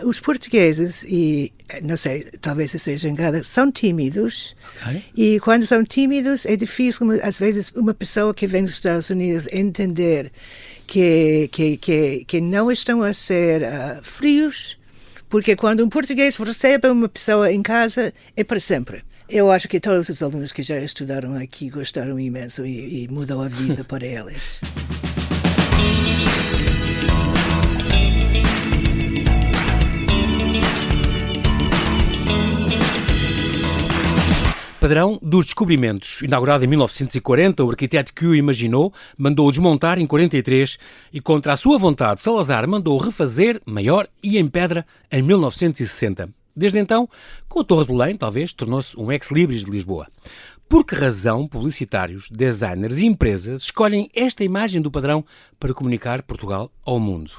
Os portugueses, e não sei, talvez esteja enganada, são tímidos. Okay. E quando são tímidos é difícil, às vezes, uma pessoa que vem dos Estados Unidos entender que não estão a ser frios, porque quando um português recebe uma pessoa em casa, é para sempre. Eu acho que todos os alunos que já estudaram aqui gostaram imenso e mudou a vida para eles. Padrão dos descobrimentos. Inaugurado em 1940, o arquiteto que o imaginou mandou desmontar em 43 e, contra a sua vontade, Salazar mandou refazer, maior e em pedra, em 1960. Desde então, com a Torre de Belém, talvez, tornou-se um ex-libris de Lisboa. Por que razão publicitários, designers e empresas escolhem esta imagem do Padrão para comunicar Portugal ao mundo?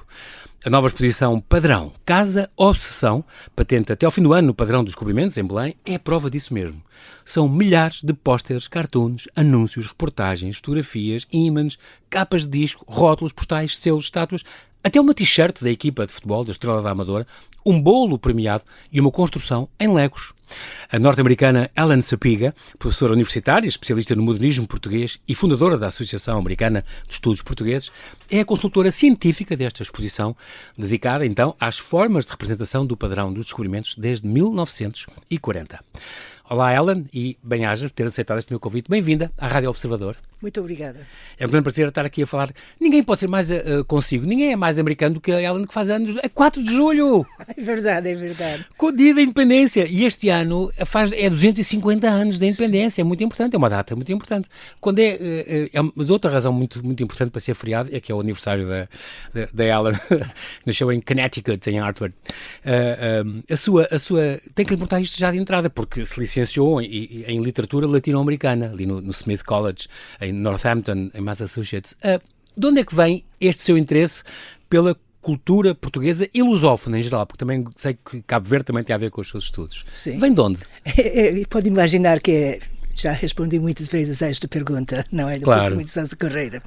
A nova exposição Padrão, Casa Obsessão, patente até ao fim do ano no Padrão dos Descobrimentos, em Belém, é prova disso mesmo. São milhares de pósteres, cartoons, anúncios, reportagens, fotografias, ímãs, capas de disco, rótulos, postais, selos, estátuas, até uma t-shirt da equipa de futebol da Estrela da Amadora, um bolo premiado e uma construção em Legos. A norte-americana Ellen Sapiga, professora universitária, especialista no modernismo português e fundadora da Associação Americana de Estudos Portugueses, é a consultora científica desta exposição, dedicada então às formas de representação do Padrão dos Descobrimentos desde 1940. Olá, Ellen, e bem-ajas por ter aceitado este meu convite. Bem-vinda à Rádio Observador. Muito obrigada. É um grande prazer estar aqui a falar. Ninguém pode ser mais consigo. Ninguém é mais americano do que a Ellen, que faz anos a 4 de julho. É verdade, é verdade. Com o dia da independência. E este ano é 250 anos da independência. É muito importante, é uma data muito importante. Quando mas outra razão muito, muito importante para ser feriado é que é o aniversário da Ellen. Nasceu em Connecticut, em Hartford. Tem que lhe perguntar isto já de entrada, porque se licenciou em literatura latino-americana, ali no Smith College, em Northampton, em Massachusetts. De onde é que vem este seu interesse pela cultura portuguesa e lusófona em geral? Porque também sei que Cabo Verde também tem a ver com os seus estudos. Sim. Vem de onde? Pode imaginar que já respondi muitas vezes a esta pergunta, não é? Depois de muitos anos de carreira.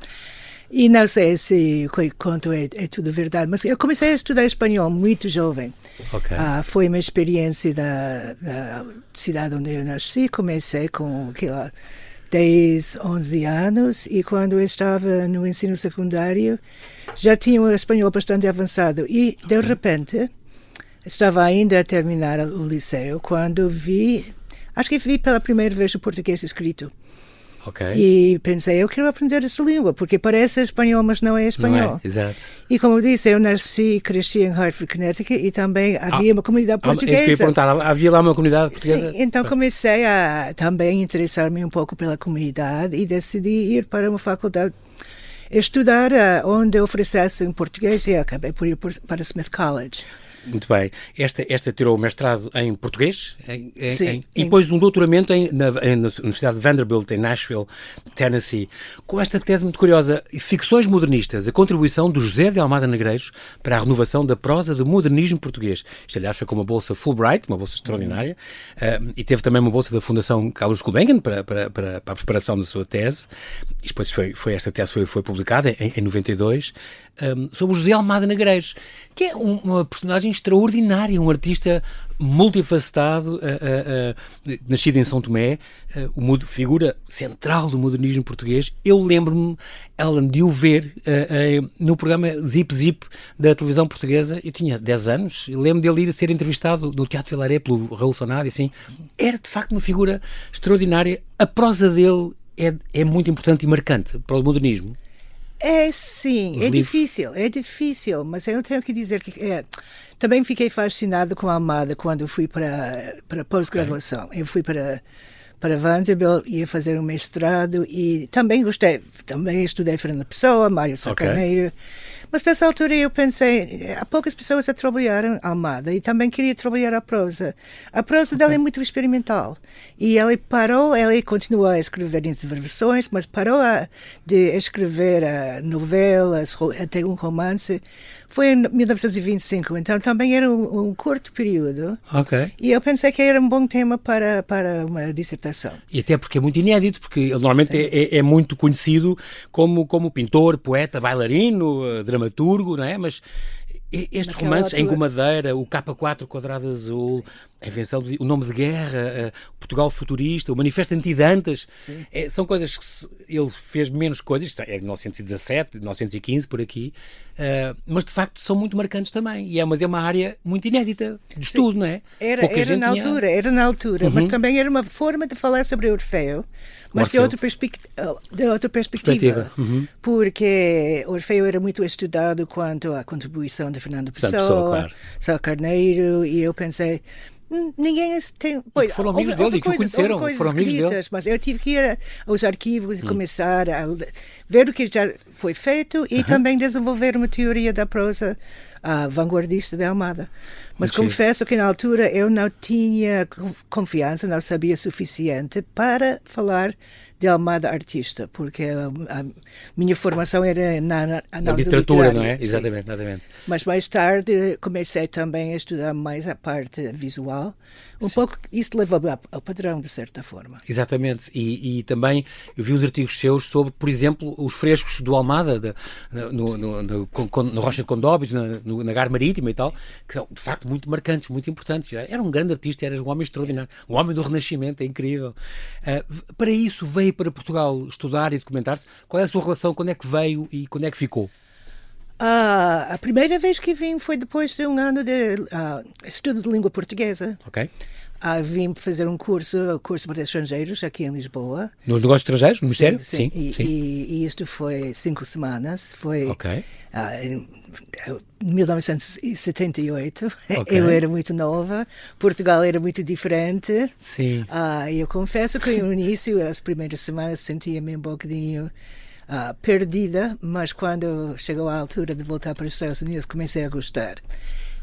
E não sei se o que conto é tudo verdade, mas eu comecei a estudar espanhol muito jovem. Okay. Foi uma experiência da cidade onde eu nasci. Comecei com 10, 11 anos, e quando eu estava no ensino secundário já tinha um espanhol bastante avançado. E, de repente, estava ainda a terminar o liceu quando acho que vi pela primeira vez o português escrito. Okay. E pensei, eu quero aprender essa língua, porque parece espanhol, mas não é espanhol. Não é, exato. E como eu disse, eu nasci e cresci em Hartford, Connecticut, e também havia uma comunidade portuguesa. Eu ia perguntar, havia lá uma comunidade portuguesa? Sim, então comecei a também interessar-me um pouco pela comunidade e decidi ir para uma faculdade estudar onde oferecesse em português, e acabei por ir para Smith College. Muito bem. Esta tirou o mestrado em português Sim, e depois um doutoramento na Universidade de Vanderbilt, em Nashville, Tennessee, com esta tese muito curiosa: Ficções modernistas, a contribuição do José de Almada Negreiros para a renovação da prosa do modernismo português. Isto, aliás, foi com uma bolsa Fulbright, uma bolsa extraordinária, e teve também uma bolsa da Fundação Carlos Gulbenkian para a preparação da sua tese. E depois esta tese foi publicada em 92, sobre o José Almada Negreiros, que é uma personagem extraordinária, um artista multifacetado, nascido em São Tomé, figura central do modernismo português. Eu lembro-me, Ellen, de o ver no programa Zip Zip da televisão portuguesa. Eu tinha 10 anos, lembro dele ir ser entrevistado no Teatro Vilaré pelo Raul Sonadi, assim. Era de facto uma figura extraordinária. A prosa dele é muito importante e marcante para o modernismo. Sim, é difícil, mas eu tenho que dizer que também fiquei fascinado com a Almada quando fui para pós-graduação. Eu fui para Vanderbilt, ia fazer um mestrado e também estudei Fernando Pessoa, Mário Sá Carneiro. Mas nessa altura eu pensei, há poucas pessoas a trabalhar em Almada e também queria trabalhar a prosa. A prosa dela é muito experimental e ela continuou a escrever intervenções, mas parou de escrever novelas, até um romance. Foi em 1925, então também era um curto período. Ok. E eu pensei que era um bom tema para uma dissertação. E até porque é muito inédito, porque ele normalmente é muito conhecido como pintor, poeta, bailarino, dramaturgo, não é? Mas Estes Naquela romances, altura. em Gomadeira, o K4 quadrado azul, a invenção do o nome de guerra, Portugal futurista, o Manifesto Anti-Dantas, são coisas que ele fez menos coisas, isto é de 1917, 1915, por aqui, mas de facto são muito marcantes também. Mas é uma área muito inédita de estudo, não é? Era na altura, mas também era uma forma de falar sobre Orfeu, mas de outra perspectiva. Porque Orfeu era muito estudado quanto à contribuição de Fernando Pessoa, claro. Sá Carneiro, e eu pensei, ninguém tem... Pois, foram amigos dele e que o conheceram, foram amigos dele. Mas eu tive que ir aos arquivos e começar a ver o que já foi feito e também desenvolver uma teoria da prosa vanguardista de Almada. Mas confesso que na altura eu não tinha confiança, não sabia o suficiente para falar de Almada artista, porque a minha formação era na análise literatura, literária, não é? Exatamente. Mas mais tarde comecei também a estudar mais a parte visual. Pouco isso levou ao padrão, de certa forma. Exatamente. E também eu vi uns artigos seus sobre, por exemplo, os frescos do Almada, no Rocha de Condóbis, na Gar Marítima e tal, que são, de facto, muito marcantes, muito importantes. Era um grande artista, era um homem extraordinário. Um homem do Renascimento, é incrível. Para isso, veio para Portugal estudar e documentar-se. Qual é a sua relação? Quando é que veio e quando é que ficou? A primeira vez que vim foi depois de um ano de estudo de língua portuguesa. Ok. Vim fazer um curso para estrangeiros aqui em Lisboa. Nos negócios estrangeiros? No Ministério? Sim. E isto foi 5 semanas. Foi em 1978. Okay. Eu era muito nova. Portugal era muito diferente. Sim. E eu confesso que no início, as primeiras semanas, sentia-me um bocadinho perdida, mas quando chegou a altura de voltar para os Estados Unidos, comecei a gostar.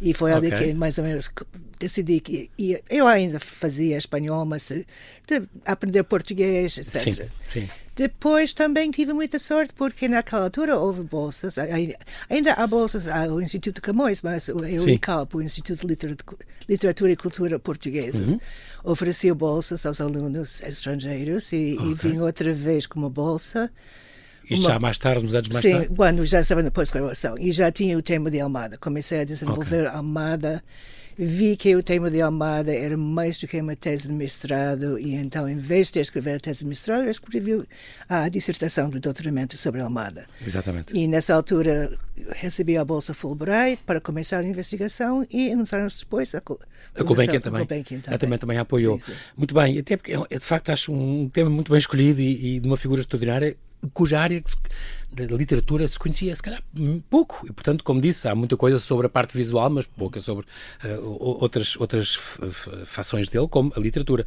E foi ali que mais ou menos decidi que eu ainda fazia espanhol, mas de aprender português, etc. Sim. Depois também tive muita sorte, porque naquela altura houve bolsas, ainda há bolsas ao Instituto Camões, mas o ICALP, o Instituto de Literatura e Cultura Portuguesas, oferecia bolsas aos alunos estrangeiros e vim outra vez com uma bolsa. Já mais tarde, nos anos mais Sim, tarde? quando já estava na pós-graduação e já tinha o tema de Almada. Comecei a desenvolver Almada, vi que o tema de Almada era mais do que uma tese de mestrado e então, em vez de escrever a tese de mestrado, eu escrevi a dissertação do doutoramento sobre Almada. Exatamente. E nessa altura recebi a bolsa Fulbright para começar a investigação e uns anos depois a Gulbenkian também apoiou. Sim. Muito bem, até porque de facto acho um tema muito bem escolhido e de uma figura extraordinária, cuja área da literatura se conhecia, se calhar, pouco. E, portanto, como disse, há muita coisa sobre a parte visual, mas pouca sobre outras fações dele, como a literatura.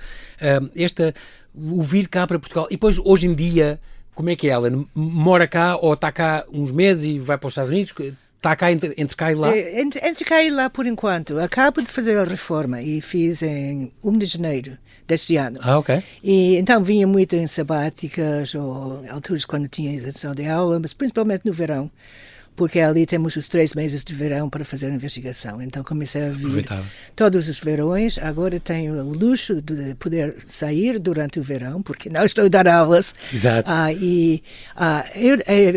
O vir cá para Portugal, e depois, hoje em dia, como é que é, Ellen? Mora cá ou está cá uns meses e vai para os Estados Unidos? Está cá entre cá e lá? Entre cá e lá, por enquanto. Acabo de fazer a reforma e fiz em 1 de janeiro deste ano. Ok. E então vinha muito em sabáticas ou alturas quando tinha isenção de aula, mas principalmente no verão, porque ali temos os 3 meses de verão para fazer a investigação. Então comecei a vir todos os verões. Agora tenho o luxo de poder sair durante o verão, porque não estou a dar aulas. Exato.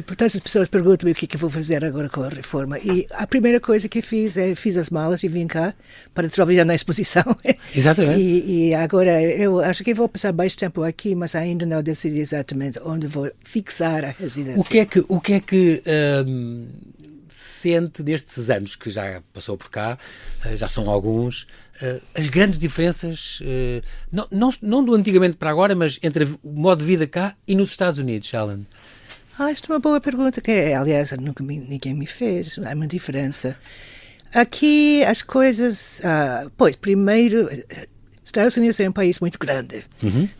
Portanto, as pessoas perguntam-me o que vou fazer agora com a reforma. E a primeira coisa que fiz as malas e vim cá para trabalhar na exposição. Exatamente. E agora eu acho que vou passar mais tempo aqui, mas ainda não decidi exatamente onde vou fixar a residência. O que é que sente destes anos que já passou por cá, já são alguns, as grandes diferenças, não do antigamente para agora, mas entre o modo de vida cá e nos Estados Unidos, Ellen? Esta é uma boa pergunta, que aliás ninguém me fez. Há uma diferença. Aqui as coisas, primeiro, Estados Unidos é um país muito grande,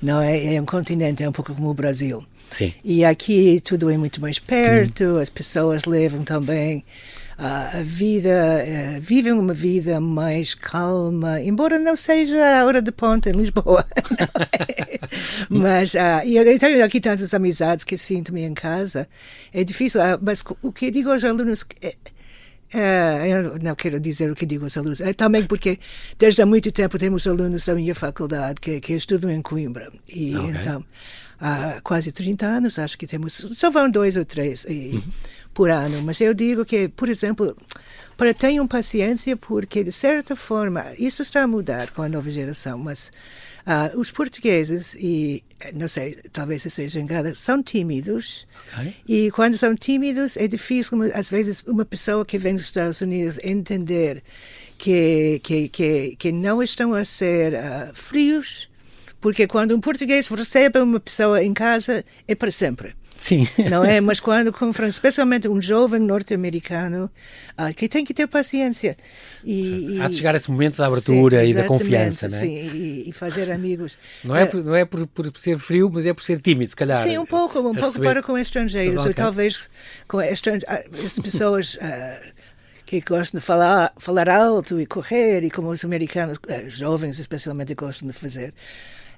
não é? É um continente, é um pouco como o Brasil. Sim. E aqui tudo é muito mais perto, as pessoas levam também a vida, vivem uma vida mais calma, embora não seja a hora de ponta em Lisboa. Mas eu tenho aqui tantas amizades que sinto-me em casa. É difícil, mas o que eu digo aos alunos... eu não quero dizer o que digo aos alunos, também porque desde há muito tempo temos alunos da minha faculdade que estudam em Coimbra. E então... há quase 30 anos, acho que temos, só vão 2 ou 3. por ano, mas eu digo que, por exemplo, tenham paciência, porque, de certa forma, isso está a mudar com a nova geração, mas os portugueses, e não sei, talvez eu seja enganada, são tímidos. Okay. E quando são tímidos, é difícil, às vezes, uma pessoa que vem dos Estados Unidos entender que não estão a ser frios, porque quando um português recebe uma pessoa em casa, é para sempre. Sim. Não é? Mas quando confronta, especialmente um jovem norte-americano, que tem que ter paciência. Há de chegar esse momento da abertura, sim, e da confiança, não é? Sim, e fazer amigos. Não é por ser frio, mas é por ser tímido, se calhar. Sim, um pouco para com estrangeiros, ou talvez com as pessoas que gostam de falar alto e correr, e como os americanos, jovens especialmente, gostam de fazer.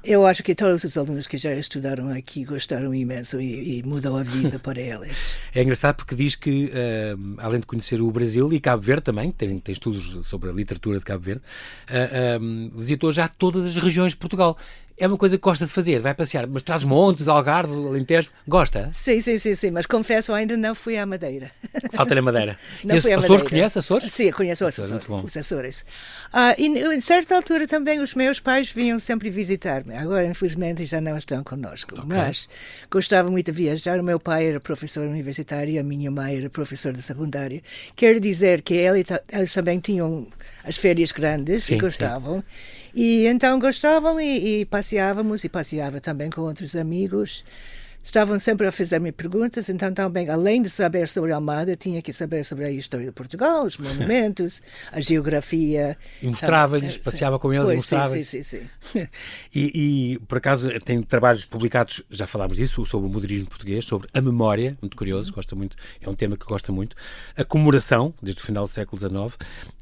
Eu acho que todos os alunos que já estudaram aqui gostaram imenso e mudou a vida para eles. É engraçado porque diz que, além de conhecer o Brasil e Cabo Verde também, tem estudos sobre a literatura de Cabo Verde, visitou já todas as regiões de Portugal. É uma coisa que gosta de fazer, vai passear, mas traz montes, Algarve, Alentejo, gosta? Sim, mas confesso, ainda não fui à Madeira. Falta-lhe a Madeira. Não fui à Açores, Madeira. Conhece Açores? Sim, conheço os Açores. E em certa altura também os meus pais vinham sempre visitar-me. Agora, infelizmente, já não estão connosco. Okay. Mas gostava muito de viajar. O meu pai era professor universitário, a minha mãe era professora de secundária. Quero dizer que eles também tinham as férias grandes, sim, e gostavam. Sim. E então gostavam e passeávamos, e passeava também com outros amigos. Estavam sempre a fazer-me perguntas, então também, além de saber sobre Almada, tinha que saber sobre a história de Portugal, os monumentos, a geografia. E mostrava-lhes, passeava com eles, mostrava-lhes. Sim. E, por acaso, tem trabalhos publicados, já falámos disso, sobre o modernismo português, sobre a memória, muito curioso, gosta muito, é um tema que gosta muito, a comemoração, desde o final do século XIX,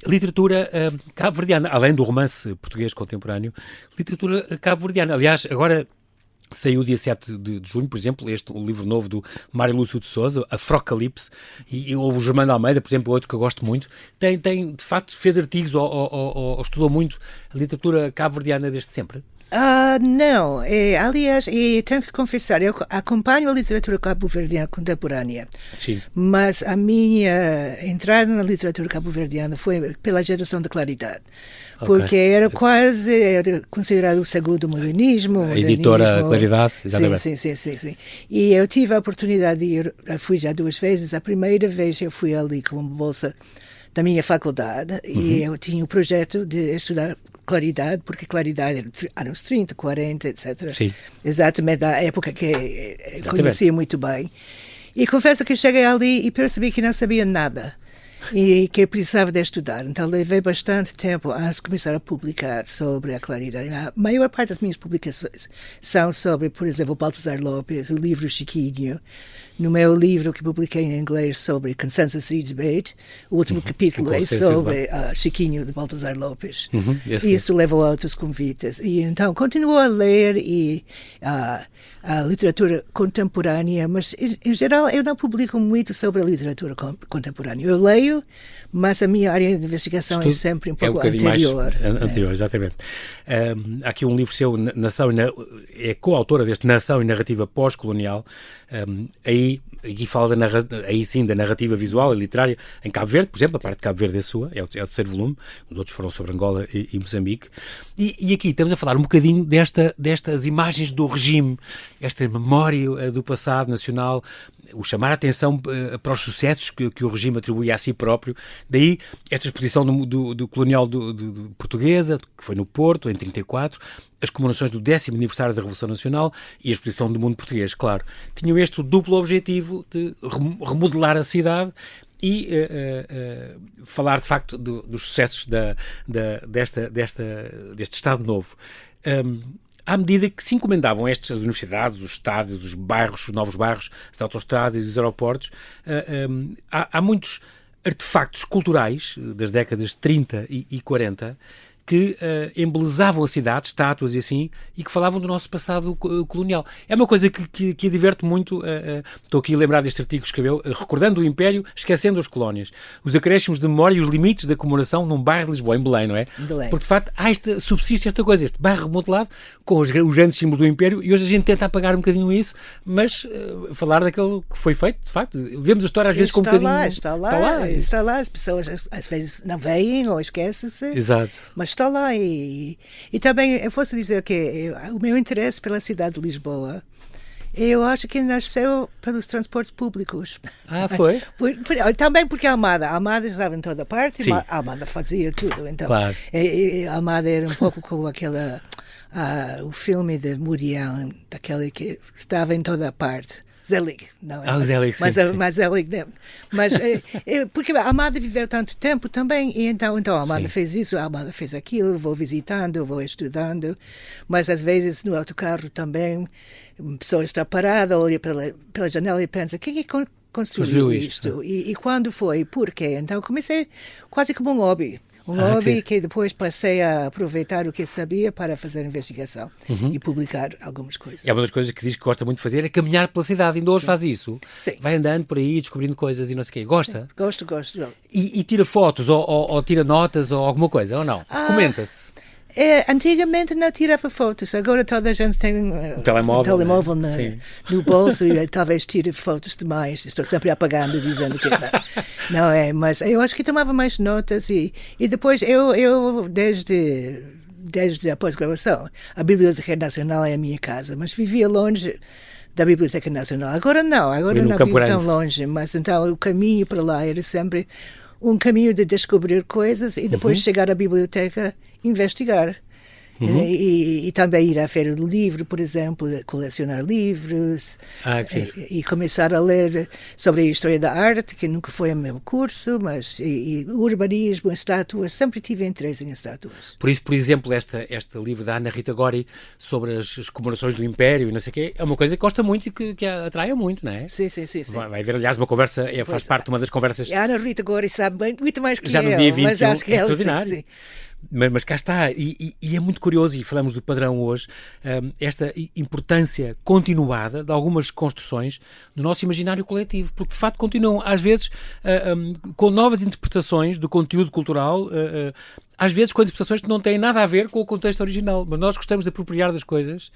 literatura cabo-verdiana, além do romance português contemporâneo, literatura cabo-verdiana. Aliás, agora saiu dia 7 de junho, por exemplo, o livro novo do Mário Lúcio de Sousa, Afrocalipse, e o Germano Almeida, por exemplo, outro que eu gosto muito, tem de facto, fez artigos ou estudou muito a literatura cabo-verdiana desde sempre? Não, aliás, tenho que confessar, eu acompanho a literatura cabo-verdiana contemporânea. Sim. Mas a minha entrada na literatura cabo-verdiana foi pela geração da Claridade. Porque era considerado o segundo modernismo. A editora Claridade, exatamente. Sim. E eu tive a oportunidade de ir, fui já 2 vezes. A primeira vez eu fui ali com uma bolsa da minha faculdade, e eu tinha o projeto de estudar Claridade, porque Claridade era anos 30, 40, etc. Sim. Exatamente da época que eu conhecia muito bem. E confesso que cheguei ali e percebi que não sabia nada e que precisava de estudar. Então levei bastante tempo antes de começar a publicar sobre a Claridade. A maior parte das minhas publicações são sobre, por exemplo, Baltasar Lopes, o livro Chiquinho. No meu livro que publiquei em inglês sobre Consensus e Debate, o último capítulo é sobre Chiquinho de Baltasar Lopes. E isso levou a outros convites. E então continuo a ler a literatura contemporânea, mas em geral eu não publico muito sobre a literatura contemporânea. Eu leio, mas a minha área de investigação é sempre um pouco anterior. Anterior, exatamente. Há aqui um livro seu, é coautora deste Nação e Narrativa Pós-Colonial. Aqui fala da narrativa visual e literária em Cabo Verde, por exemplo, a parte de Cabo Verde é sua, é o terceiro volume, os outros foram sobre Angola e Moçambique. E aqui estamos a falar um bocadinho destas imagens do regime, esta memória do passado nacional, o chamar a atenção para os sucessos que o regime atribuía a si próprio. Daí esta exposição do colonial portuguesa, que foi no Porto, em 1934, as comemorações do 10º aniversário da Revolução Nacional e a exposição do mundo português, claro. Tinham este duplo objetivo de remodelar a cidade e falar, de facto, dos sucessos deste Estado Novo. À medida que se encomendavam as universidades, os estádios, os bairros, os novos bairros, as autoestradas e os aeroportos, há muitos artefactos culturais das décadas 30 e 40 que embelezavam a cidade, estátuas e assim, e que falavam do nosso passado colonial. É uma coisa que a diverte muito. Estou aqui a lembrar deste artigo que escreveu, recordando o Império, esquecendo as colónias. Os acréscimos de memória e os limites da comemoração num bairro de Lisboa, em Belém, não é? Belém. Porque, de facto, subsiste esta coisa, este bairro remodelado, com os grandes símbolos do Império, e hoje a gente tenta apagar um bocadinho isso, mas falar daquele que foi feito, de facto. Vemos a história às vezes com um bocadinho... Está lá. As pessoas às vezes não veem ou esquecem-se. Exato. Mas está lá. E também eu posso dizer que o meu interesse pela cidade de Lisboa, eu acho que nasceu pelos transportes públicos. Ah, foi? Também porque a Almada estava em toda parte, a Almada fazia tudo. Então, claro. A Almada era um pouco como aquela... o filme de Woody Allen, daquele que estava em toda a parte. Zelig, não é? O Zelig, sim. Mas Zelig, não. Mas porque a Almada viveu tanto tempo também, e então a Almada fez isso, a Almada fez aquilo, vou visitando, vou estudando, mas às vezes no autocarro também, a pessoa está parada, olha pela janela e pensa, quem é que construiu isto? E quando foi? Por quê? Então comecei quase como um hobby. Um hobby que depois passei a aproveitar o que sabia para fazer investigação e publicar algumas coisas. É uma das coisas que diz que gosta muito de fazer, é caminhar pela cidade. Ainda hoje faz isso. Sim. Vai andando por aí, descobrindo coisas e não sei o quê. Gosta? Sim. Gosto. E tira fotos ou tira notas ou alguma coisa, ou não? Comenta-se. Antigamente não tirava fotos, agora toda a gente tem um telemóvel no bolso e talvez tire fotos demais. Estou sempre apagando, dizendo que não é, mas eu acho que tomava mais notas e depois eu desde a pós-graduação, a Biblioteca Nacional é a minha casa, mas vivia longe da Biblioteca Nacional. Agora não vivo tão longe, mas então o caminho para lá era sempre um caminho de descobrir coisas e depois chegar à biblioteca investigar. E também ir à Feira do Livro, por exemplo, colecionar livros e começar a ler sobre a história da arte, que nunca foi o meu curso, mas e urbanismo, estátuas, sempre tive interesse em estátuas. Por isso, por exemplo, este livro da Ana Rita Gori sobre as comemorações do Império e não sei o quê, é uma coisa que gosta muito e que a atrai muito, não é? Sim. Vai haver, aliás, uma conversa, faz parte de uma das conversas... A Ana Rita Gori sabe bem, muito mais que já no dia 21, mas acho que é extraordinário. Sim. Mas cá está, e é muito curioso, e falamos do padrão hoje, esta importância continuada de algumas construções no nosso imaginário coletivo, porque de facto continuam, às vezes, com novas interpretações do conteúdo cultural, às vezes com interpretações que não têm nada a ver com o contexto original, mas nós gostamos de apropriar das coisas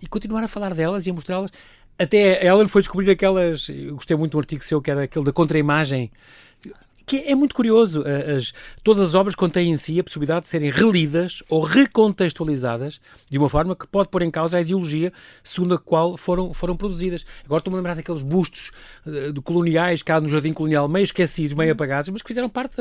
e continuar a falar delas e a mostrá-las. Até a Ellen foi descobrir aquelas, eu gostei muito de um artigo seu, que era aquele da contra-imagem, que é muito curioso. Todas as obras contêm em si a possibilidade de serem relidas ou recontextualizadas de uma forma que pode pôr em causa a ideologia segundo a qual foram produzidas. Agora estou-me a lembrar daqueles bustos de coloniais cá no Jardim Colonial, meio esquecidos, meio apagados, mas que fizeram parte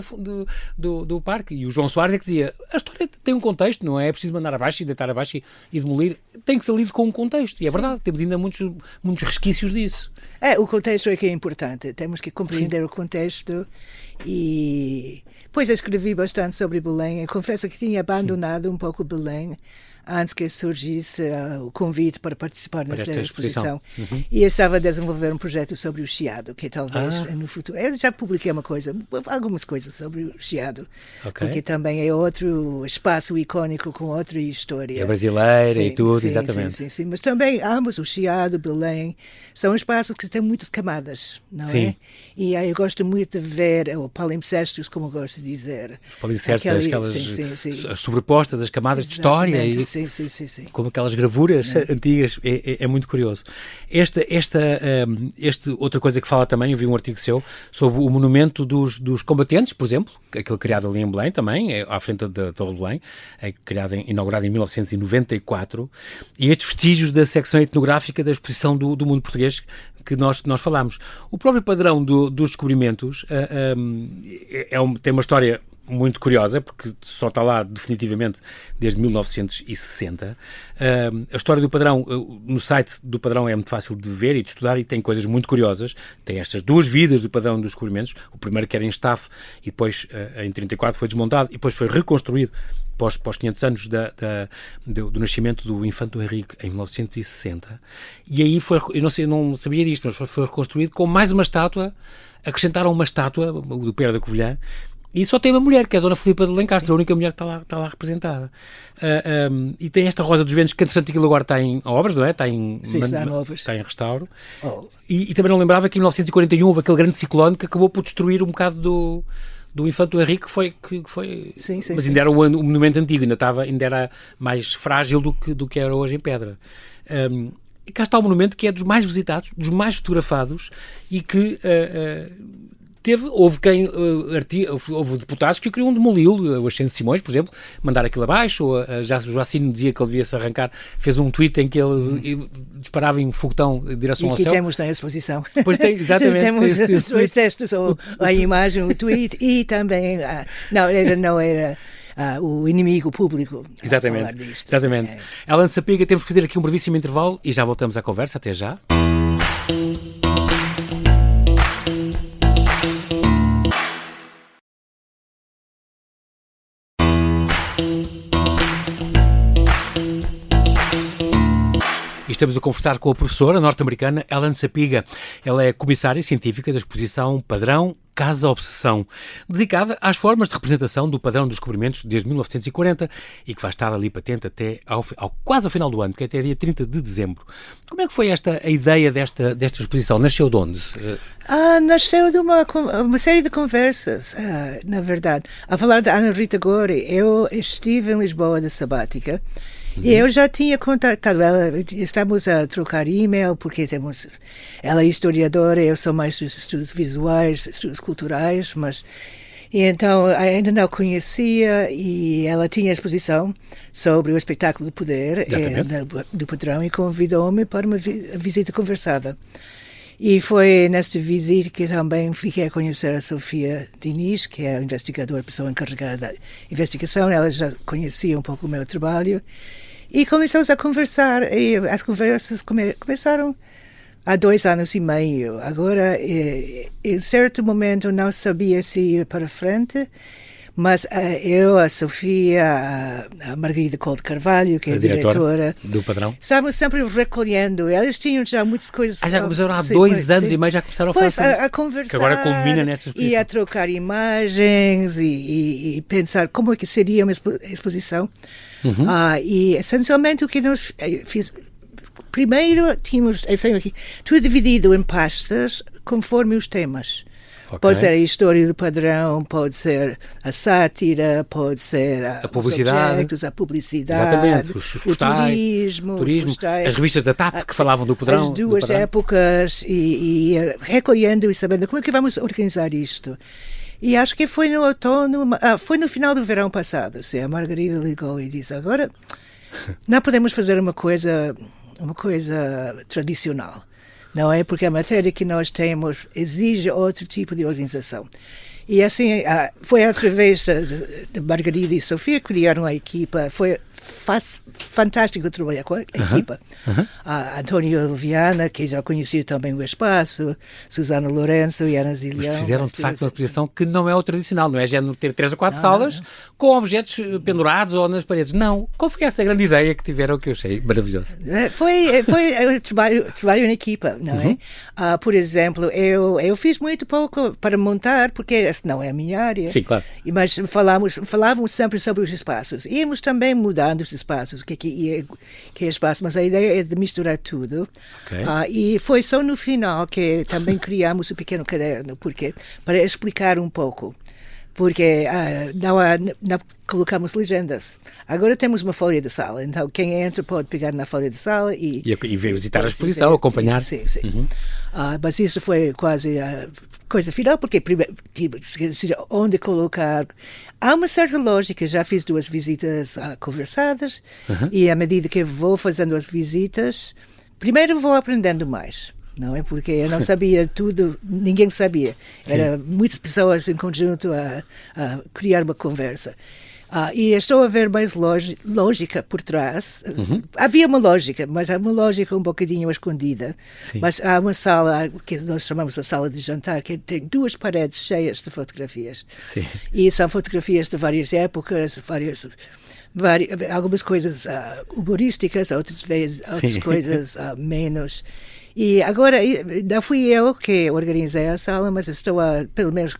do parque. E o João Soares é que dizia, a história tem um contexto, não é preciso mandar abaixo e deitar abaixo e demolir, tem que ser lido com um contexto. E é verdade, temos ainda muitos resquícios disso. O contexto é que é importante, temos que compreender o contexto. E depois eu escrevi bastante sobre Belém. Eu confesso que tinha abandonado um pouco Belém antes que surgisse o convite para participar nesta exposição. E eu estava a desenvolver um projeto sobre o Chiado, que talvez no futuro... Eu já publiquei algumas coisas sobre o Chiado, porque também é outro espaço icónico com outra história. É brasileira e tudo, exatamente. Sim. Mas também ambos, o Chiado, Belém, são espaços que têm muitas camadas, não é? E aí eu gosto muito de ver, ou palimpsestos, como eu gosto de dizer. Os palimpsestos, as sobrepostas das camadas de história e Sim. como aquelas gravuras antigas, é muito curioso. Outra coisa que fala também, eu vi um artigo seu, sobre o monumento dos combatentes, por exemplo, aquele criado ali em Belém também, à frente da Torre de Belém, inaugurado em 1994, e estes vestígios da secção etnográfica da exposição do mundo português que nós falámos. O próprio padrão dos descobrimentos tem uma história muito curiosa, porque só está lá definitivamente desde 1960. A história do Padrão, no site do Padrão é muito fácil de ver e de estudar e tem coisas muito curiosas. Tem estas duas vidas do Padrão dos descobrimentos. O primeiro que era em Staff e depois, em 34, foi desmontado e depois foi reconstruído pós 500 anos do nascimento do Infante Henrique em 1960. E aí eu não sabia disto, mas foi reconstruído com mais uma estátua. Acrescentaram uma estátua do Pera da Covilhã. E só tem uma mulher, que é a Dona Filipa de Lencastre, a única mulher que está lá representada. E tem esta Rosa dos Ventos, que entretanto aquilo agora está em obras, não é? Está em restauro. Oh. E também não lembrava que em 1941 houve aquele grande ciclone que acabou por destruir um bocado do Infante Henrique, que foi sim, mas ainda era o monumento antigo, ainda era mais frágil do que era hoje em pedra. E cá está o monumento que é dos mais visitados, dos mais fotografados e que houve deputados que o queriam demoli-lo, o Ascenso Simões, por exemplo, mandar aquilo abaixo, ou o Joacine dizia que ele devia-se arrancar, fez um tweet em que ele disparava em foguetão em direção ao céu. E aqui temos na exposição. Pois tem, exatamente. Temos os dois textos, a imagem, o tweet e também, não era o inimigo público. Exatamente. Disto, exatamente. Alan Sapiga, temos que fazer aqui um brevíssimo intervalo e já voltamos à conversa. Até já. Estamos a conversar com a professora norte-americana Alan Sapiga. Ela é comissária científica da exposição Padrão Casa Obsessão, dedicada às formas de representação do padrão dos descobrimentos desde 1940 e que vai estar ali patente até quase ao final do ano, que é até dia 30 de dezembro. Como é que foi a ideia desta exposição? Nasceu de onde? Nasceu de uma série de conversas, na verdade. A falar da Ana Rita Gori, eu estive em Lisboa de sabática. E eu já tinha contactado ela, estamos a trocar e-mail, porque ela é historiadora, eu sou mais dos estudos visuais, estudos culturais, e então ainda não conhecia, e ela tinha exposição sobre o espetáculo do poder do Padrão e convidou-me para uma visita conversada. E foi nesta visita que também fiquei a conhecer a Sofia Diniz, que é a investigadora, a pessoa encarregada da investigação. Ela já conhecia um pouco o meu trabalho. E começamos a conversar, e as conversas começaram há 2 anos e meio. Agora, em certo momento, não sabia se ia para frente, mas eu, a Sofia, a Margarida Couto Carvalho, que é a diretora do Padrão, estávamos sempre recolhendo. Elas tinham já muitas coisas. Já começaram há 2 anos e meio, já começaram a falar a conversar, que agora culmina nesta exposição. E a trocar imagens e pensar como é que seria uma exposição. E essencialmente o que nós fizemos, primeiro eu tenho aqui, tudo dividido em pastas conforme os temas. Okay. Pode ser a história do padrão, pode ser a sátira, pode ser a publicidade, os objetos, a publicidade, exatamente, os postais, o turismo, as revistas da TAP que falavam do padrão. As duas épocas e recolhendo e sabendo como é que vamos organizar isto. E acho que foi no outono, foi no final do verão passado, a Margarida ligou e disse, agora não podemos fazer uma coisa tradicional. Não é? Porque a matéria que nós temos exige outro tipo de organização. E assim, foi através de Margarida e Sofia que criaram a equipa. Foi fantástico trabalhar com a equipa. A António Viana, que já conhecia também o espaço, Susana Lourenço e Ana Zilhão. Mas fizeram, de facto, uma exposição que não é o tradicional, não é género ter 3 ou 4 salas com objetos pendurados ou nas paredes. Não. Qual foi essa grande ideia que tiveram que eu achei maravilhoso? Foi trabalho em equipa, não é? Por exemplo, eu fiz muito pouco para montar, porque essa não é a minha área. Sim, claro. Mas falávamos sempre sobre os espaços. Íamos também mudando os espaços, o que é espaço, mas a ideia é de misturar tudo. Okay. E foi só no final que também criamos o pequeno caderno, para explicar um pouco. Porque não colocamos legendas. Agora temos uma folha de sala, então quem entra pode pegar na folha de sala e visitar a exposição, acompanhar. Sim. Mas isso foi quase a coisa final, porque primeiro onde colocar. Há uma certa lógica, já fiz 2 visitas conversadas e à medida que vou fazendo as visitas, primeiro vou aprendendo mais. Não é? Porque eu não sabia tudo, ninguém sabia. Era muitas pessoas em conjunto a criar uma conversa. E estou a ver mais lógica por trás. Havia uma lógica, mas há uma lógica um bocadinho escondida. Sim. Mas há uma sala, que nós chamamos de sala de jantar, que tem 2 paredes cheias de fotografias. Sim. E são fotografias de várias épocas, algumas coisas humorísticas, outras coisas menos. E agora, não fui eu que organizei a sala, mas estou a, pelo menos,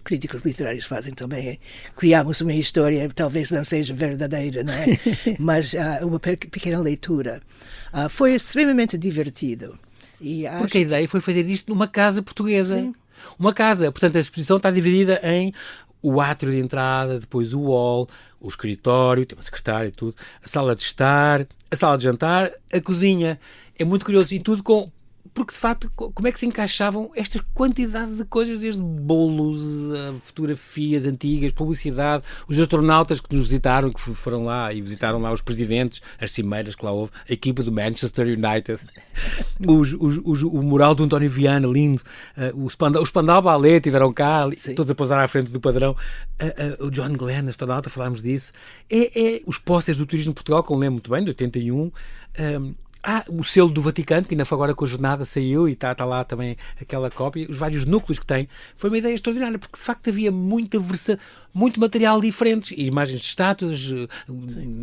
críticos literários fazem também. Criamos uma história, talvez não seja verdadeira, não é? Mas uma pequena leitura. Foi extremamente divertido. Porque a ideia foi fazer isto numa casa portuguesa. Sim. Uma casa. Portanto, a exposição está dividida em o átrio de entrada, depois o hall, o escritório, tem uma secretária e tudo, a sala de estar, a sala de jantar, a cozinha. É muito curioso. E tudo com... Porque, de facto, como é que se encaixavam esta quantidade de coisas, desde bolos, fotografias antigas, publicidade, os astronautas que nos visitaram, que foram lá e visitaram lá os presidentes, as cimeiras que lá houve, a equipa do Manchester United, o mural do António Viana, lindo, o Spandau Ballet tiveram cá, sim, todos a pousar à frente do padrão, o John Glenn, astronauta, falámos disso, os pósteres do Turismo de Portugal, que eu lembro muito bem, de 81, o selo do Vaticano, que ainda foi agora com a jornada, saiu e está lá também aquela cópia, os vários núcleos que tem. Foi uma ideia extraordinária, porque de facto havia muito material diferente, imagens de estátuas,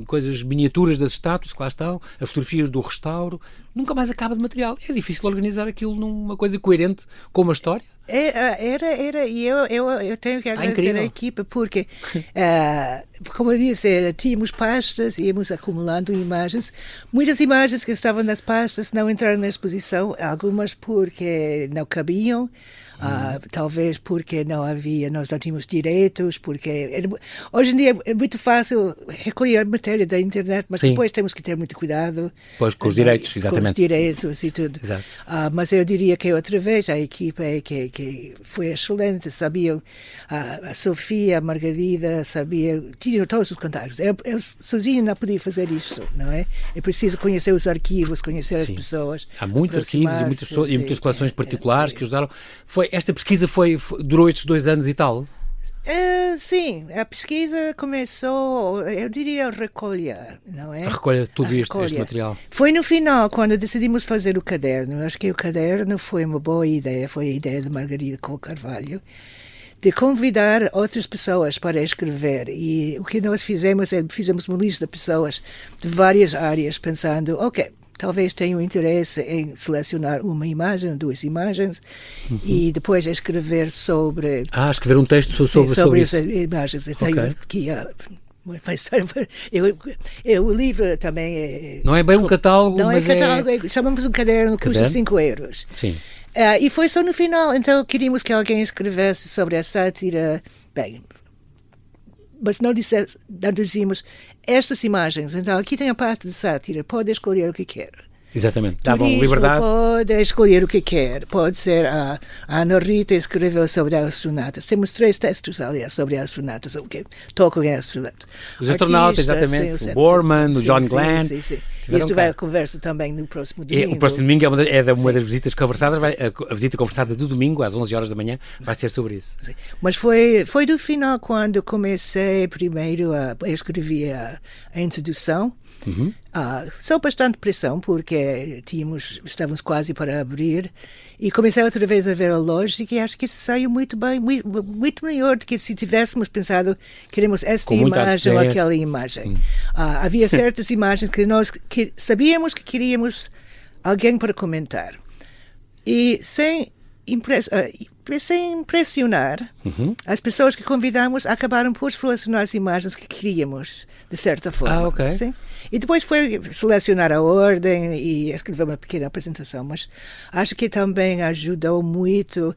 coisas, miniaturas das estátuas que lá estão, as fotografias do restauro. Nunca mais acaba de material. É difícil organizar aquilo numa coisa coerente com uma história. Era, e eu tenho que agradecer à equipa, porque, como eu disse, tínhamos pastas, íamos acumulando imagens. Muitas imagens que estavam nas pastas não entraram na exposição, algumas porque não cabiam, talvez porque nós não tínhamos direitos, porque hoje em dia é muito fácil recolher matéria da internet, mas sim, depois temos que ter muito cuidado. Pois, com os direitos, exatamente. Com os direitos e tudo. Mas eu diria que outra vez a equipa que foi excelente, sabiam, a Sofia, a Margarida, tinham todos os contatos. Eu sozinho não podia fazer isto, não é? É preciso conhecer os arquivos, conhecer as pessoas. Há muitos arquivos e muitas pessoas, e muitas coleções particulares que ajudaram. Esta pesquisa durou estes 2 anos e tal? Sim, a pesquisa começou, eu diria, a recolha, não é? A recolha de tudo este material. Foi no final, quando decidimos fazer o caderno. Acho que o caderno foi uma boa ideia, foi a ideia de Margarida Couto Carvalho, de convidar outras pessoas para escrever. E o que nós fizemos uma lista de pessoas de várias áreas, pensando, ok, talvez tenham interesse em selecionar uma imagem, 2 imagens, e depois escrever sobre... escrever um texto sobre as imagens. Okay. O livro também é... Não é bem um catálogo, não mas é catálogo, chamamos um caderno, custa 5 euros. Sim. E foi só no final, então queríamos que alguém escrevesse sobre a sátira, mas não dizíamos estas imagens, então aqui tem a parte de sátira, pode escolher o que quer. Exatamente, davam liberdade. Pode escolher o que quer, pode ser a Ana Rita escreveu sobre astronautas, temos 3 textos, aliás, sobre astronautas, o que tocam em astronautas. Os astronautas, exatamente, o Borman, o John Glenn. Sim. Isto vai a conversa também no próximo domingo. O próximo domingo é uma das visitas conversadas, a visita conversada do domingo, às 11 horas da manhã, vai ser sobre isso. Sim. Mas foi do final quando comecei primeiro eu escrevi a introdução. Sob bastante pressão, porque estávamos quase para abrir, e comecei outra vez a ver a lógica, e acho que isso saiu muito bem, muito melhor do que se tivéssemos pensado, queremos esta imagem ou aquela imagem. Havia certas imagens que nós sabíamos que queríamos alguém para comentar, e sem impressionar, as pessoas que convidamos acabaram por selecionar as imagens que queríamos, de certa forma. Ok. Sim? E depois foi selecionar a ordem e escrever uma pequena apresentação, mas acho que também ajudou muito,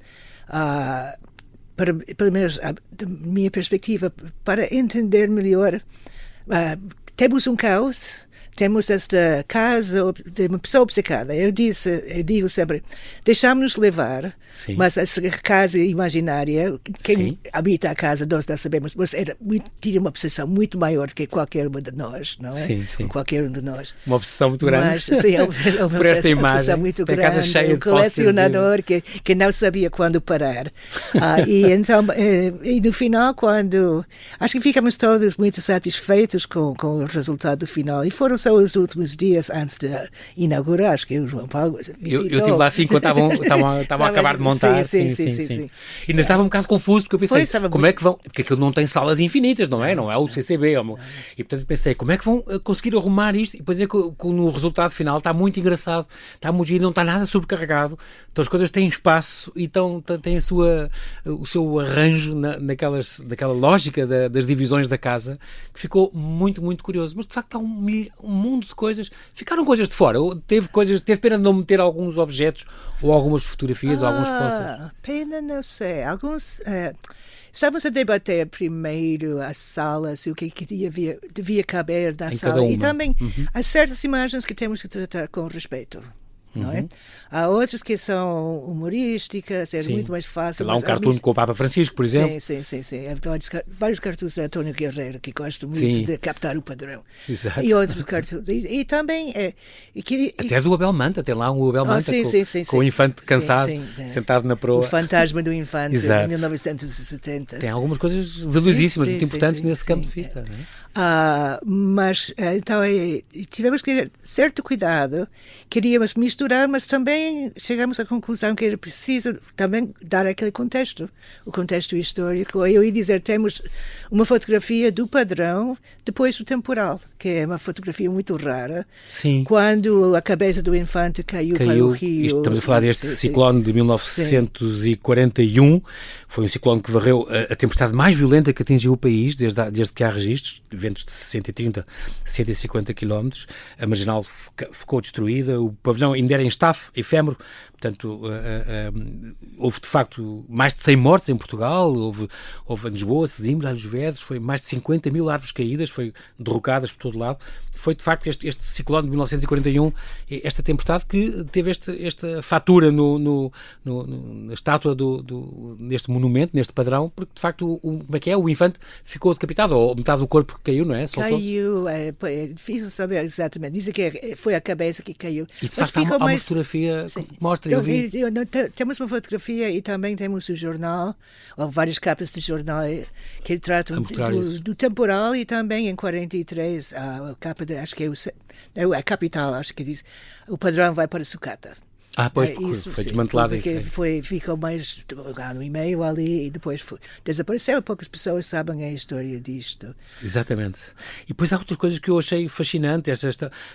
pelo menos da minha perspectiva, para entender melhor. Temos um caos, temos esta casa de uma pessoa obcecada. Eu digo sempre, deixámos-nos levar, sim, mas essa casa imaginária, quem sim habita a casa, nós não sabemos, mas tinha uma obsessão muito maior do que qualquer uma de nós, não é? Sim. Qualquer um de nós. Uma obsessão muito grande. Mas, sim, por esta imagem. Obsessão muito tem grande. Casa cheia um colecionador que não sabia quando parar. E no final, acho que ficamos todos muito satisfeitos com o resultado final, e foram só só os últimos dias antes de inaugurar, acho que o João Paulo visitou. Eu estive lá assim quando estavam a acabar de montar. Sim. Ainda estava um bocado confuso, porque eu pensei, como é que vão... Porque aquilo não tem salas infinitas, não é? Não é o CCB. E portanto pensei, como é que vão conseguir arrumar isto? E depois é que no resultado final está muito engraçado, está muito giro, não está nada sobrecarregado, então as coisas têm espaço e têm o seu arranjo naquela lógica das divisões da casa, que ficou muito, muito curioso. Mas de facto há um mundo de coisas. Ficaram coisas de fora. Teve pena de não meter alguns objetos ou algumas fotografias ou alguns pósteres? Pena, não sei. Alguns... Estávamos a debater primeiro as salas e o que devia caber na sala. E também há certas imagens que temos que tratar com respeito. Não é? Há outras que são humorísticas, é muito mais fácil. Lá um cartoon com o Papa Francisco, por exemplo. Sim. Vários cartoons de António Guerreiro, que gosto muito de captar o padrão. Exato. E outros cartoons. E também... Até do Abel Manta, tem lá um Abel Manta com o infante cansado, sentado na proa. O fantasma do infante, Exato. em 1970. Tem algumas coisas valiosíssimas, muito importantes nesse campo de vista. Não é? Mas então tivemos que ter certo cuidado, queríamos misturar, mas também chegamos à conclusão que era preciso também dar aquele contexto, o contexto histórico. Eu ia dizer, temos uma fotografia do padrão depois do temporal, que é uma fotografia muito rara. Sim. Quando a cabeça do infante caiu para o rio. Estamos a falar deste ciclone de 1941, foi um ciclone que varreu a tempestade mais violenta que atingiu o país desde que há registros, ventos de 130, 150 km, a marginal ficou destruída, o pavilhão ainda era em staff, efêmero, portanto, houve de facto mais de 100 mortes em Portugal, houve em Lisboa, Sesimbra, Alhos Vedros, foi mais de 50 mil árvores caídas, foi derrocadas por todo lado. Foi de facto este ciclone de 1941, esta tempestade, que teve esta fatura na estátua neste monumento, neste padrão, porque de facto o infante ficou decapitado, ou metade do corpo caiu, não é? Caiu, é difícil saber exatamente. Dizem que foi a cabeça que caiu. E de facto há uma fotografia que mostra. Temos uma fotografia e também temos o jornal, ou várias capas de jornal que tratam do temporal, e também em 43 a capa acho que é a capital, acho que diz, o padrão vai para sucata. Pois, foi desmantelado isso. Ficou mais de um ano e meio ali e depois desapareceu. Poucas pessoas sabem a história disto. Exatamente. E depois há outras coisas que eu achei fascinantes.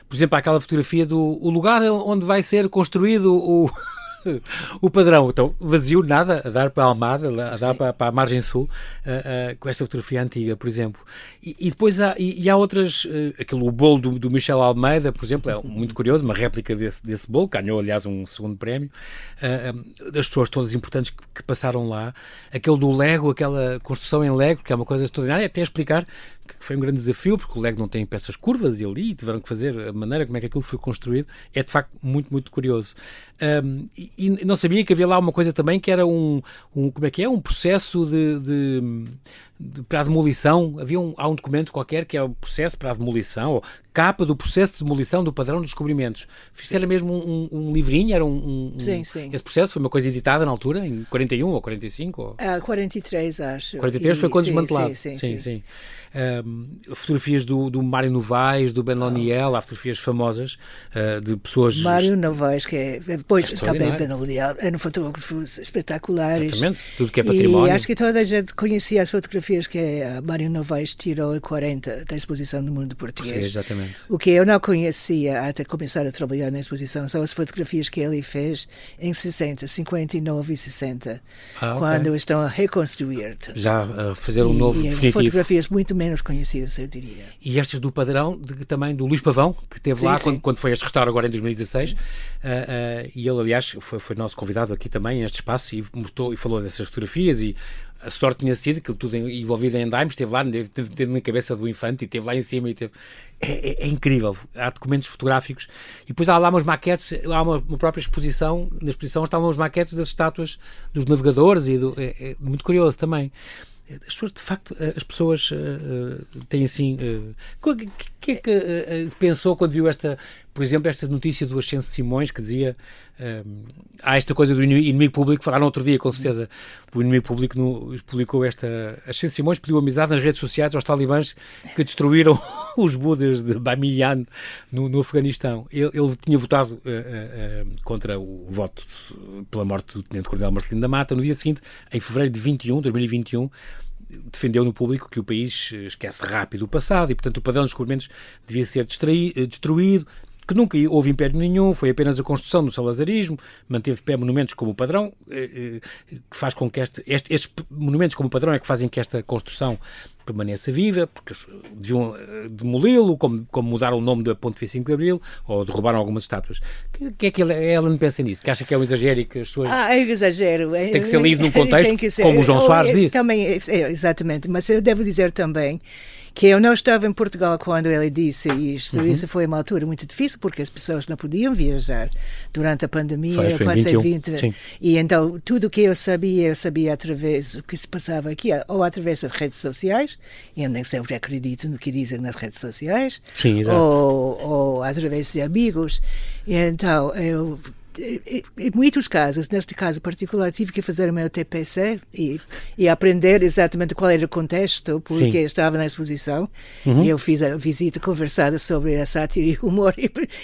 Por exemplo, há aquela fotografia do lugar onde vai ser construído o padrão. Então, vazio, nada, a dar para a Almada, a dar para a margem sul, com esta fotografia antiga, por exemplo. E depois há outras, o bolo do Michel Almeida, por exemplo, é muito curioso, uma réplica desse bolo, ganhou, aliás, um segundo prémio, das pessoas todas importantes que passaram lá, aquele do Lego, aquela construção em Lego, que é uma coisa extraordinária, até explicar que foi um grande desafio, porque o Lego não tem peças curvas e ali tiveram que fazer a maneira como é que aquilo foi construído. É de facto muito, muito curioso. E não sabia que havia lá uma coisa também que era um processo para a demolição. Há um documento qualquer que é o processo para a demolição, ou capa do processo de demolição do padrão dos descobrimentos. Isto era mesmo um livrinho, era Sim. Esse processo foi uma coisa editada na altura, em 41 ou 45? Ou... 43, acho. 43 foi quando desmantelado. Sim. Fotografias do Mário Novaes, do Ben Loniel, há fotografias famosas de pessoas... Mário Novaes, que é depois também Ben Loniel, eram fotógrafos espetaculares. Exatamente, tudo que é património. E acho que toda a gente conhecia as fotografias que Mário Novaes tirou em 40 da exposição do mundo português. Sim, exatamente. O que eu não conhecia até começar a trabalhar na exposição são as fotografias que ele fez em 59 e 60, quando estão a reconstruir. Já a fazer um novo definitivo. Fotografias muito menos conhecidas, eu diria. E estas do padrão, também do Luís Pavão, que esteve lá quando foi a restaurar agora em 2016, e ele, aliás, foi nosso convidado aqui também, neste espaço, e mostrou e falou dessas fotografias, e a sorte tinha sido que tudo envolvido em andaime, esteve lá, teve na cabeça do infante, e esteve lá em cima, e é incrível. Há documentos fotográficos, e depois há lá umas maquetes, há uma própria exposição, na exposição estavam as maquetes das estátuas dos navegadores, e é muito curioso também. As pessoas, de facto, as pessoas têm assim... O que é que pensou quando viu por exemplo, esta notícia do Ascenso Simões, que dizia... há esta coisa do inimigo público, falaram outro dia, com certeza. O inimigo público publicou esta... Ascenso Simões pediu amizade nas redes sociais aos talibãs que destruíram os budas de Bamiyan no Afeganistão. Ele tinha votado contra o voto pela morte do Tenente-Coronel Marcelino da Mata. No dia seguinte, em fevereiro de 2021, defendeu no público que o país esquece rápido o passado e, portanto, o padrão dos descobrimentos devia ser destruído, que nunca houve império nenhum, foi apenas a construção do salazarismo, manteve de pé monumentos como o padrão, que faz com que estes monumentos como o padrão é que fazem que esta construção permaneça viva, porque deviam demoli-lo, como mudaram o nome da Ponte 25 de Abril, ou derrubaram algumas estátuas. O que é que a Ellen pensa nisso? Que acha que é um exagero e que as pessoas... É exagero. Tem que ser lido num contexto, como o João Soares disse. Também, exatamente, mas eu devo dizer também que eu não estava em Portugal quando ele disse isto. Isso foi uma altura muito difícil, porque as pessoas não podiam viajar durante a pandemia. Eu passei 20. Sim. E então tudo o que eu sabia através do que se passava aqui, ou através das redes sociais. Eu nem sempre acredito no que dizem nas redes sociais. Sim, exato. Ou através de amigos. E então em muitos casos, neste caso particular, tive que fazer o meu TPC e aprender exatamente qual era o contexto, porque Sim. estava na exposição. E eu fiz a visita conversada sobre a sátira e o humor.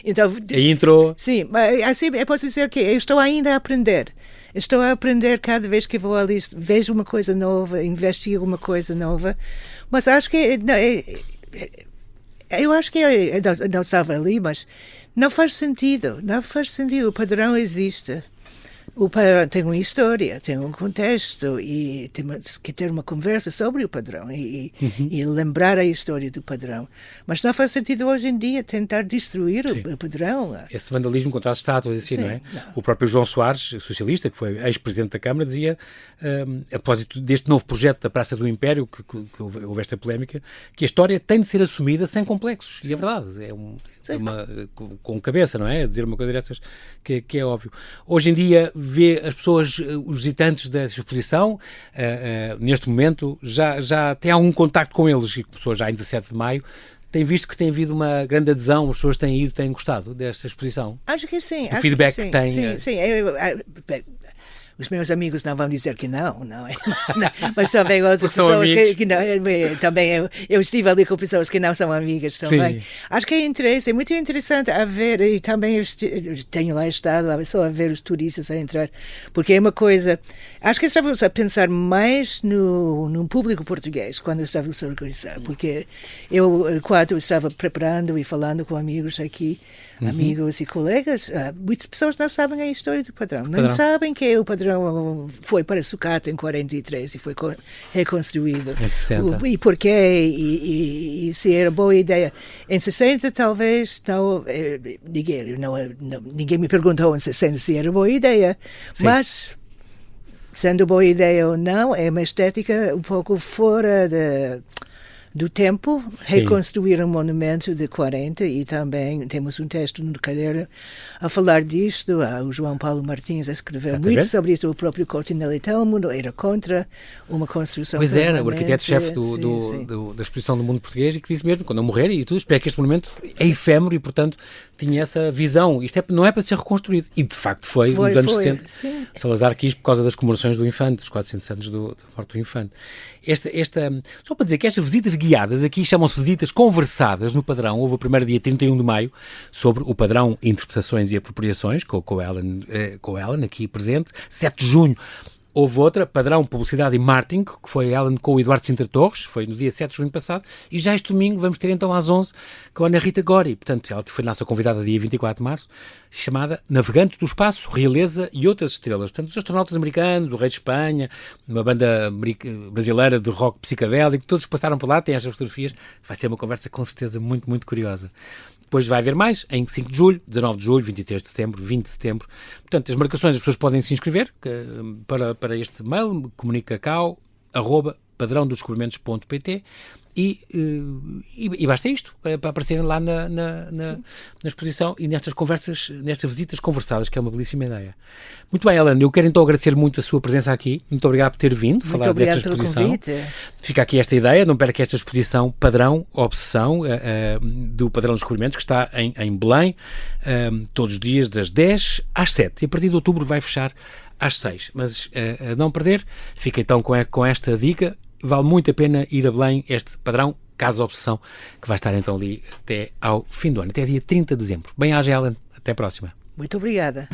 Então, aí entrou. Sim, mas assim eu posso dizer que eu estou ainda a aprender. Estou a aprender cada vez que vou ali, vejo uma coisa nova, investigo uma coisa nova, mas acho que... eu acho que eu não estava ali, mas não faz sentido. O padrão existe. O padrão tem uma história, tem um contexto e temos que ter uma conversa sobre o padrão e lembrar a história do padrão. Mas não faz sentido hoje em dia tentar destruir o padrão. Esse vandalismo contra as estátuas, assim, Sim, não é? Não. O próprio João Soares, socialista, que foi ex-presidente da Câmara, dizia, a propósito deste novo projeto da Praça do Império, que houve esta polémica, que a história tem de ser assumida sem complexos. E é verdade, com cabeça, não é? A dizer uma coisa dessas que é óbvio. Hoje em dia, vê as pessoas, os visitantes dessa exposição, neste momento, já tem algum contacto com eles, e começou já em 17 de maio, tem visto que tem havido uma grande adesão, as pessoas têm ido, têm gostado desta exposição? Acho que sim. O feedback que tem... Sim. Os meus amigos não vão dizer que não é? Mas também outras pessoas que não. Também eu estive ali com pessoas que não são amigas também. Sim. Acho que é muito interessante a ver, e também eu tenho lá estado só a ver os turistas a entrar, porque é uma coisa. Acho que estávamos a pensar mais num público português quando estávamos a organizar, porque quando estava preparando e falando com amigos aqui, amigos e colegas, muitas pessoas não sabem a história do padrão. Não sabem que o padrão foi para Sucata em 43 e foi reconstruído. Em 60. E porquê? E se era boa ideia. Em 60 talvez não, ninguém me perguntou em 60 se era boa ideia. Sim. Mas sendo boa ideia ou não, é uma estética um pouco fora do tempo, Sim. reconstruir um monumento de 40 e também temos um texto no caderno a falar disto. O João Paulo Martins escreveu muito sobre isso. O próprio Coutinho Telmo era contra uma construção Pois permanente. era, o arquiteto-chefe da exposição do mundo português e que disse mesmo, quando eu morrer e tudo, espero que este monumento é efêmero e, portanto, tinha essa visão. Isto não é para ser reconstruído. E, de facto, foi nos anos 60. Sim. Salazar quis por causa das comemorações do infante, dos 400 anos da morte do infante. Só para dizer que estas visitas guiadas aqui chamam-se visitas conversadas no padrão. Houve a primeira dia 31 de maio sobre o padrão Interpretações e Apropriações, com a Ellen aqui presente. 7 de junho houve outra, padrão Publicidade e Marketing, que foi a Ellen com o Eduardo Sintra Torres, foi no dia 7 de junho passado, e já este domingo vamos ter então às 11 com a Ana Rita Gori. Portanto, ela foi nossa convidada dia 24 de março, chamada Navegantes do Espaço, Realeza e Outras Estrelas. Portanto, os astronautas americanos, o Rei de Espanha, uma banda brasileira de rock psicadélico, todos passaram por lá, têm estas fotografias. Vai ser uma conversa com certeza muito, muito curiosa. Depois vai haver mais, em 5 de julho, 19 de julho, 23 de setembro, 20 de setembro. Portanto, as marcações, as pessoas podem se inscrever para este mail, comunicacao@padrãodosdescobrimentos.pt e basta isto, para aparecerem lá na exposição e nestas conversas, nestas visitas conversadas, que é uma belíssima ideia. Muito bem, Ellen, eu quero então agradecer muito a sua presença aqui. Muito obrigado por ter vindo falar desta exposição. Muito obrigado pelo convite. Fica aqui esta ideia, não perca esta exposição Padrão Obsessão, do Padrão dos Descobrimentos, que está em Belém, todos os dias das 10 às 7. E a partir de outubro vai fechar às 6. Mas a não perder, fica então com esta dica. Vale muito a pena ir a Belém, este padrão Casa Obsessão, que vai estar então ali até ao fim do ano, até dia 30 de dezembro. Bem-aja, Helen. Até a próxima. Muito obrigada.